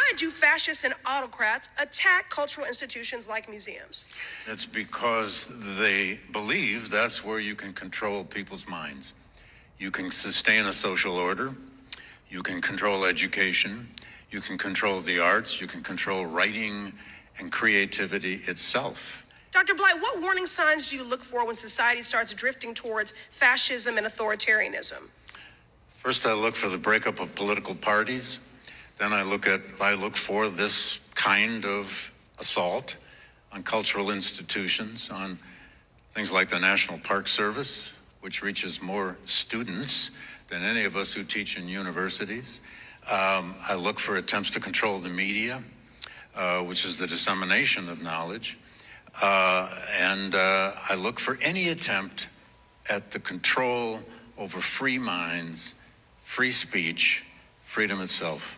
why do fascists and autocrats attack cultural institutions like museums? It's because they believe that's where you can control people's minds. You can sustain a social order, you can control education, you can control the arts, you can control writing and creativity itself. Dr. Blight, what warning signs do you look for when society starts drifting towards fascism and authoritarianism? First, I look for the breakup of political parties. Then I look for this kind of assault on cultural institutions, on things like the National Park Service, which reaches more students than any of us who teach in universities. I look for attempts to control the media, which is the dissemination of knowledge. And I look for any attempt at the control over free minds, free speech, freedom itself.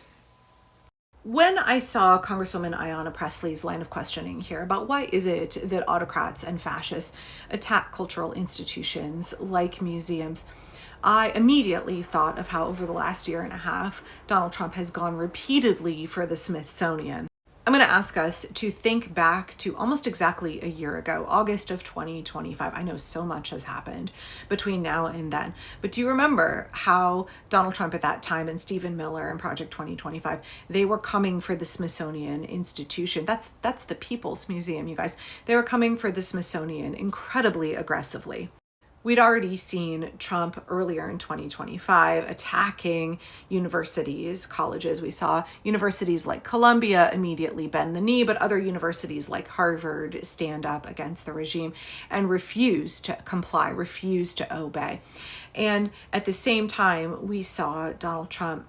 When I saw Congresswoman Ayanna Pressley's line of questioning here about why is it that autocrats and fascists attack cultural institutions like museums, I immediately thought of how over the last year and a half, Donald Trump has gone repeatedly for the Smithsonian. I'm going to ask us to think back to almost exactly a year ago, August of 2025. I know so much has happened between now and then, but do you remember how Donald Trump at that time and Stephen Miller and Project 2025, they were coming for the Smithsonian Institution. That's the People's Museum, you guys. They were coming for the Smithsonian incredibly aggressively. We'd already seen Trump earlier in 2025 attacking universities, colleges. We saw universities like Columbia immediately bend the knee, but other universities like Harvard stand up against the regime and refuse to comply, refuse to obey. And at the same time, we saw Donald Trump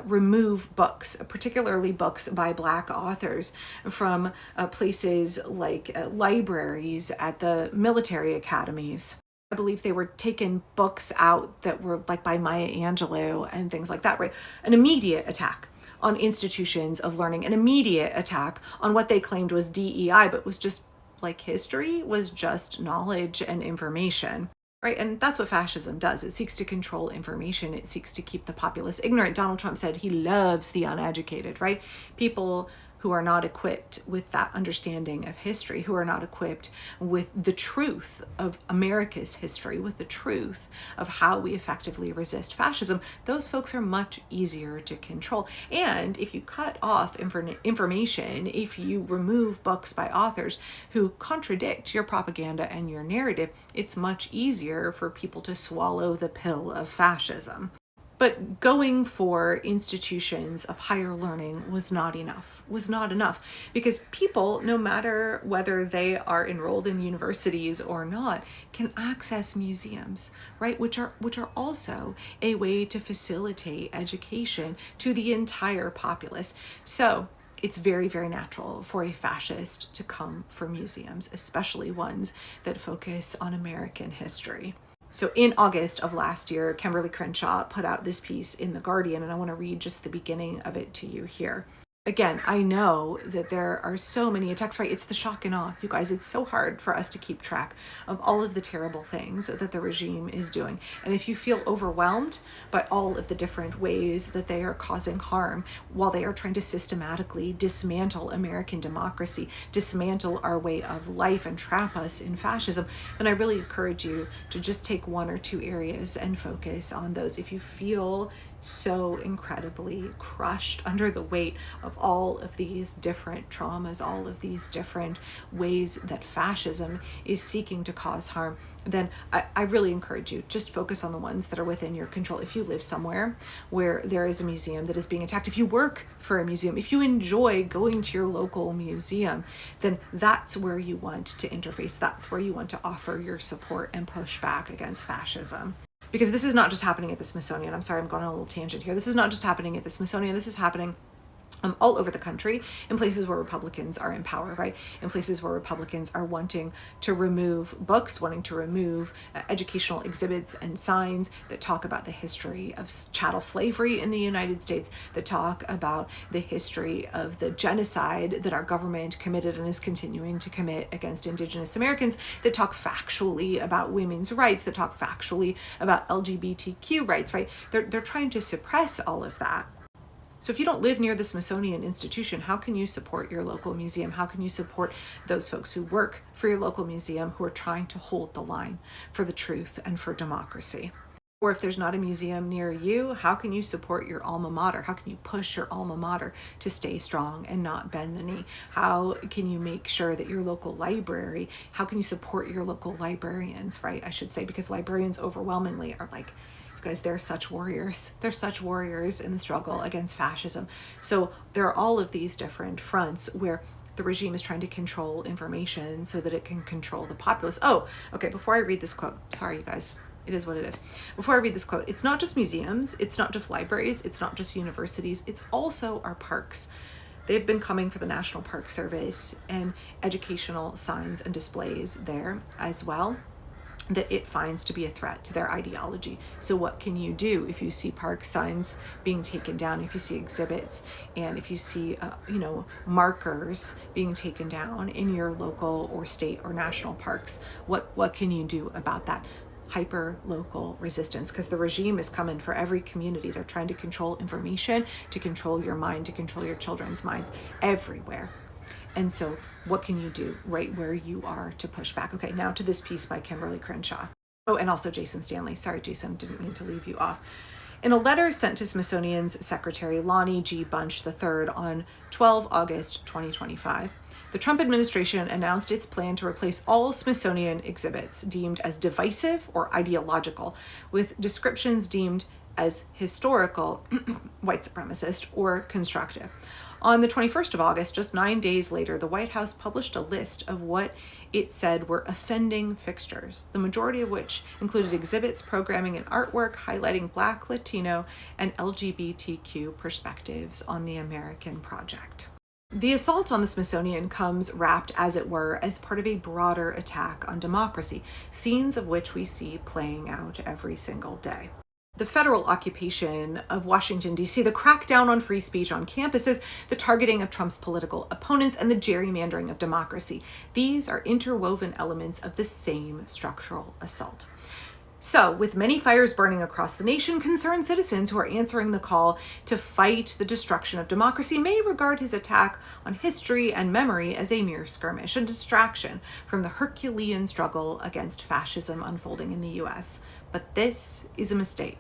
remove books, particularly books by Black authors, from places like libraries at the military academies. I believe they were taking books out that were like by Maya Angelou and things like that, right? An immediate attack on institutions of learning, an immediate attack on what they claimed was DEI, but was just like history, was just knowledge and information, right? And that's what fascism does. It seeks to control information. It seeks to keep the populace ignorant. Donald Trump said he loves the uneducated, right? People who are not equipped with that understanding of history, who are not equipped with the truth of America's history, with the truth of how we effectively resist fascism, those folks are much easier to control. And if you cut off information, if you remove books by authors who contradict your propaganda and your narrative, it's much easier for people to swallow the pill of fascism. But going for institutions of higher learning was not enough, because people, no matter whether they are enrolled in universities or not, can access museums, right? Which are also a way to facilitate education to the entire populace. So it's very, very natural for a fascist to come for museums, especially ones that focus on American history. So in August of last year, Kimberly Crenshaw put out this piece in The Guardian, and I want to read just the beginning of it to you here. Again, I know that there are so many attacks, right? It's the shock and awe, you guys. It's so hard for us to keep track of all of the terrible things that the regime is doing. And if you feel overwhelmed by all of the different ways that they are causing harm while they are trying to systematically dismantle American democracy, dismantle our way of life, and trap us in fascism, then I really encourage you to just take one or two areas and focus on those. If you feel so incredibly crushed under the weight of all of these different traumas, all of these different ways that fascism is seeking to cause harm, then I really encourage you, just focus on the ones that are within your control. If you live somewhere where there is a museum that is being attacked, if you work for a museum, if you enjoy going to your local museum, then that's where you want to interface. That's where you want to offer your support and push back against fascism. Because this is not just happening at the Smithsonian. I'm sorry, I'm going on a little tangent here. This is not just happening at the Smithsonian. This is happening all over the country, in places where Republicans are in power, right? In places where Republicans are wanting to remove books, wanting to remove educational exhibits and signs that talk about the history of chattel slavery in the United States, that talk about the history of the genocide that our government committed and is continuing to commit against Indigenous Americans, that talk factually about women's rights, that talk factually about LGBTQ rights, right? They're trying to suppress all of that. So if you don't live near the Smithsonian Institution, how can you support your local museum? How can you support those folks who work for your local museum who are trying to hold the line for the truth and for democracy? Or if there's not a museum near you, how can you support your alma mater? How can you push your alma mater to stay strong and not bend the knee? How can you make sure that your local library, how can you support your local librarians, right? I should say, because librarians overwhelmingly are like, guys, they're such warriors. They're such warriors in the struggle against fascism. So there are all of these different fronts where the regime is trying to control information so that it can control the populace. Oh, okay, before I read this quote, sorry, you guys, it is what it is. Before I read this quote, it's not just museums, it's not just libraries, it's not just universities, it's also our parks. They've been coming for the National Park Service and educational signs and displays there as well that it finds to be a threat to their ideology. So what can you do if you see park signs being taken down, if you see exhibits, and if you see markers being taken down in your local or state or national parks? What can you do about that? Hyper local resistance, because the regime is coming for every community. They're trying to control information, to control your mind, to control your children's minds everywhere. And so what can you do right where you are to push back? Okay, now to this piece by Kimberly Crenshaw. Oh, and also Jason Stanley. Sorry, Jason, didn't mean to leave you off. In a letter sent to Smithsonian's Secretary Lonnie G. Bunch III on 12 August 2025, the Trump administration announced its plan to replace all Smithsonian exhibits deemed as divisive or ideological with descriptions deemed as historical, white supremacist, or constructive. On the 21st of August, just 9 days later, the White House published a list of what it said were offending fixtures, the majority of which included exhibits, programming, and artwork highlighting Black, Latino, and LGBTQ perspectives on the American project. The assault on the Smithsonian comes wrapped, as it were, as part of a broader attack on democracy, scenes of which we see playing out every single day. The federal occupation of Washington, D.C., the crackdown on free speech on campuses, the targeting of Trump's political opponents, and the gerrymandering of democracy. These are interwoven elements of the same structural assault. So, with many fires burning across the nation, concerned citizens who are answering the call to fight the destruction of democracy may regard his attack on history and memory as a mere skirmish, a distraction from the Herculean struggle against fascism unfolding in the U.S. But this is a mistake.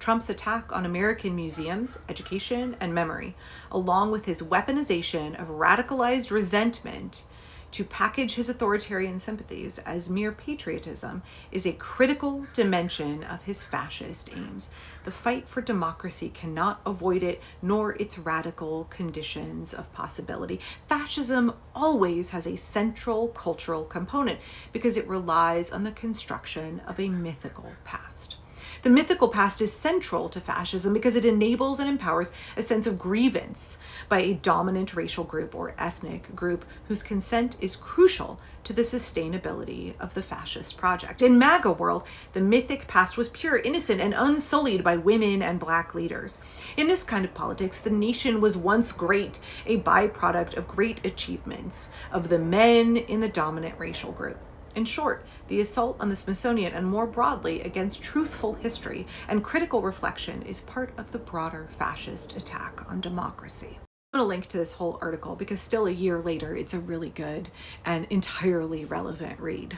Trump's attack on American museums, education, and memory, along with his weaponization of radicalized resentment to package his authoritarian sympathies as mere patriotism, is a critical dimension of his fascist aims. The fight for democracy cannot avoid it, nor its radical conditions of possibility. Fascism always has a central cultural component because it relies on the construction of a mythical past. The mythical past is central to fascism because it enables and empowers a sense of grievance by a dominant racial group or ethnic group whose consent is crucial to the sustainability of the fascist project. In MAGA world, the mythic past was pure, innocent, and unsullied by women and Black leaders. In this kind of politics, the nation was once great, a byproduct of great achievements of the men in the dominant racial group. In short, the assault on the Smithsonian and more broadly against truthful history and critical reflection is part of the broader fascist attack on democracy. I'm going to link to this whole article because still a year later, it's a really good and entirely relevant read.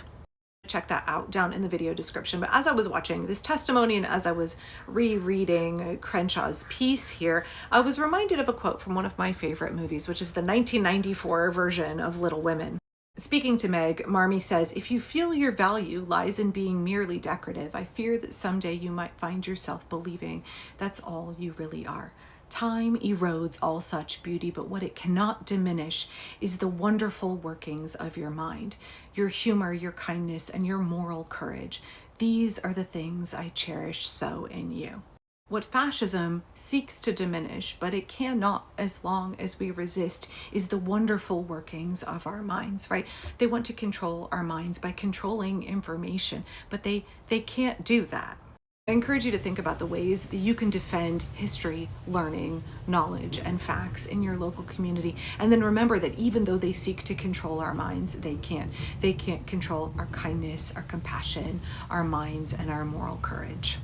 Check that out down in the video description. But as I was watching this testimony and as I was rereading Crenshaw's piece here, I was reminded of a quote from one of my favorite movies, which is the 1994 version of Little Women. Speaking to Meg, Marmee says, "If you feel your value lies in being merely decorative, I fear that someday you might find yourself believing that's all you really are. Time erodes all such beauty, but what it cannot diminish is the wonderful workings of your mind, your humor, your kindness, and your moral courage. These are the things I cherish so in you." What fascism seeks to diminish, but it cannot as long as we resist, is the wonderful workings of our minds, right? They want to control our minds by controlling information, but they can't do that. I encourage you to think about the ways that you can defend history, learning, knowledge, and facts in your local community. And then remember that even though they seek to control our minds, they can't. They can't control our kindness, our compassion, our minds, and our moral courage.